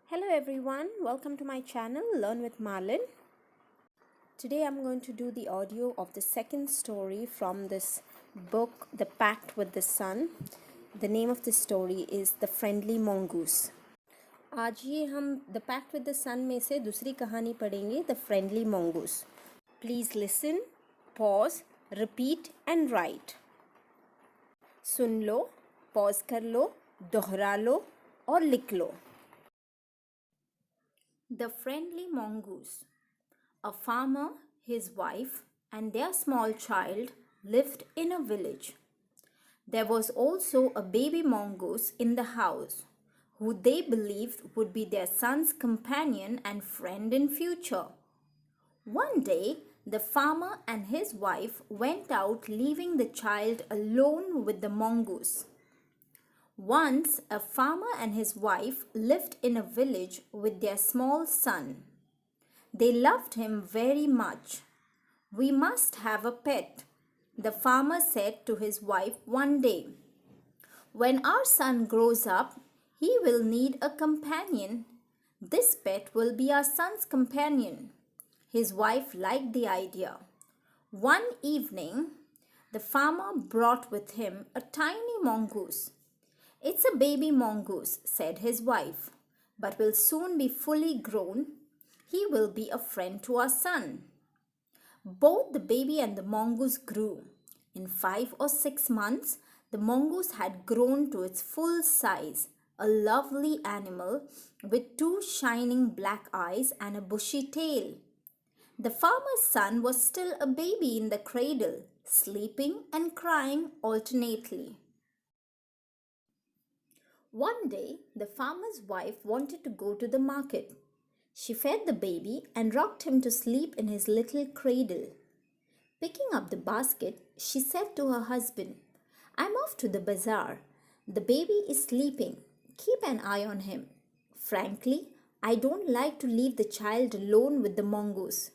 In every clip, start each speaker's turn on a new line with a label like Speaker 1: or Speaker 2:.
Speaker 1: Hello everyone, welcome to my channel Learn with Marlin. Today I'm going to do the audio of the second story from this book, The Pact with the Sun. The name of this story is The Friendly Mongoose. आज ये हम The Pact with the Sun में से दूसरी कहानी पढ़ेंगे, The Friendly Mongoose. Please listen, pause, repeat and write. Soon low, pause कर लो, दोहरा लो और लिख लो. The Friendly Mongoose. A farmer, his wife, and their small child lived in a village. There was also a baby mongoose in the house, who they believed would be their son's companion and friend in future. One day, the farmer and his wife went out, leaving the child alone with the mongoose. Once, a farmer and his wife lived in a village with their small son. They loved him very much. "We must have a pet," the farmer said to his wife one day. "When our son grows up, he will need a companion. This pet will be our son's companion." His wife liked the idea. One evening, the farmer brought with him a tiny mongoose. "It's a baby mongoose," said his wife, "but will soon be fully grown. He will be a friend to our son." Both the baby and the mongoose grew. In 5 or 6 months, the mongoose had grown to its full size, a lovely animal with 2 shining black eyes and a bushy tail. The farmer's son was still a baby in the cradle, sleeping and crying alternately. One day, the farmer's wife wanted to go to the market. She fed the baby and rocked him to sleep in his little cradle. Picking up the basket, she said to her husband, "I'm off to the bazaar. The baby is sleeping. Keep an eye on him. Frankly, I don't like to leave the child alone with the mongoose."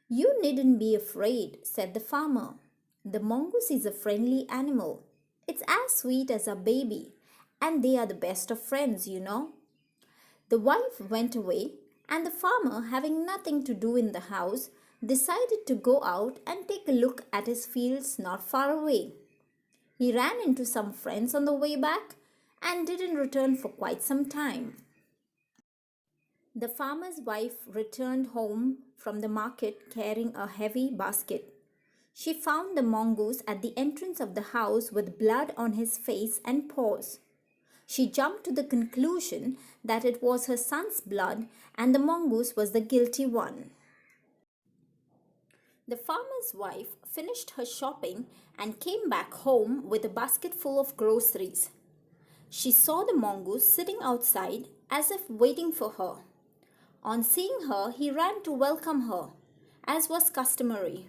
Speaker 1: "You needn't be afraid," said the farmer. "The mongoose is a friendly animal. It's as sweet as a baby. And they are the best of friends, you know." The wife went away, and the farmer, having nothing to do in the house, decided to go out and take a look at his fields not far away. He ran into some friends on the way back and didn't return for quite some time. The farmer's wife returned home from the market carrying a heavy basket. She found the mongoose at the entrance of the house with blood on his face and paws. She jumped to the conclusion that it was her son's blood and the mongoose was the guilty one. The farmer's wife finished her shopping and came back home with a basket full of groceries. She saw the mongoose sitting outside as if waiting for her. On seeing her, he ran to welcome her, as was customary.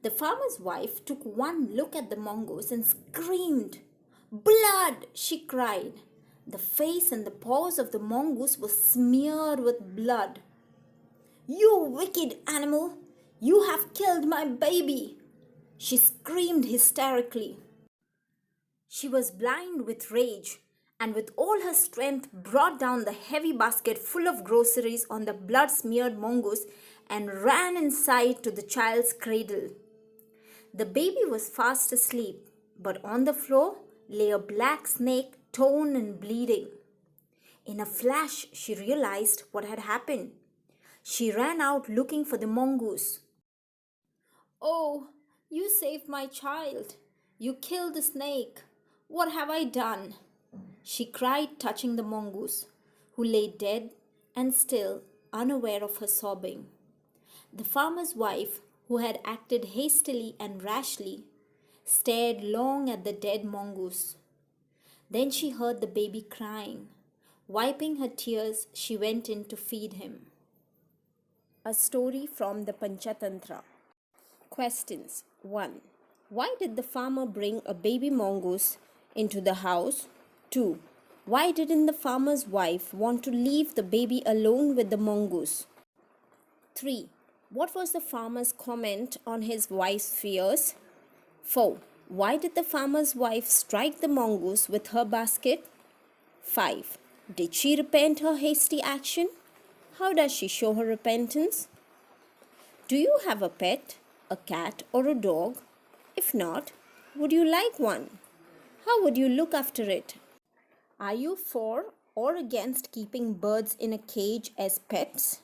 Speaker 1: The farmer's wife took one look at the mongoose and screamed. "Blood!" she cried. The face and the paws of the mongoose were smeared with blood. "You wicked animal! You have killed my baby!" she screamed hysterically. She was blind with rage and with all her strength brought down the heavy basket full of groceries on the blood-smeared mongoose and ran inside to the child's cradle. The baby was fast asleep, but on the floor lay a black snake, torn and bleeding. In a flash, she realized what had happened. She ran out looking for the mongoose. "Oh, you saved my child. You killed the snake. What have I done?" she cried, touching the mongoose, who lay dead and still, unaware of her sobbing. The farmer's wife, who had acted hastily and rashly, stared long at the dead mongoose. Then she heard the baby crying. Wiping her tears, she went in to feed him. A story from the Panchatantra. Questions. 1. Why did the farmer bring a baby mongoose into the house? 2. Why didn't the farmer's wife want to leave the baby alone with the mongoose? 3. What was the farmer's comment on his wife's fears? 4. Why did the farmer's wife strike the mongoose with her basket? 5. Did she repent her hasty action? How does she show her repentance? Do you have a pet, a cat or a dog? If not, would you like one? How would you look after it? Are you for or against keeping birds in a cage as pets?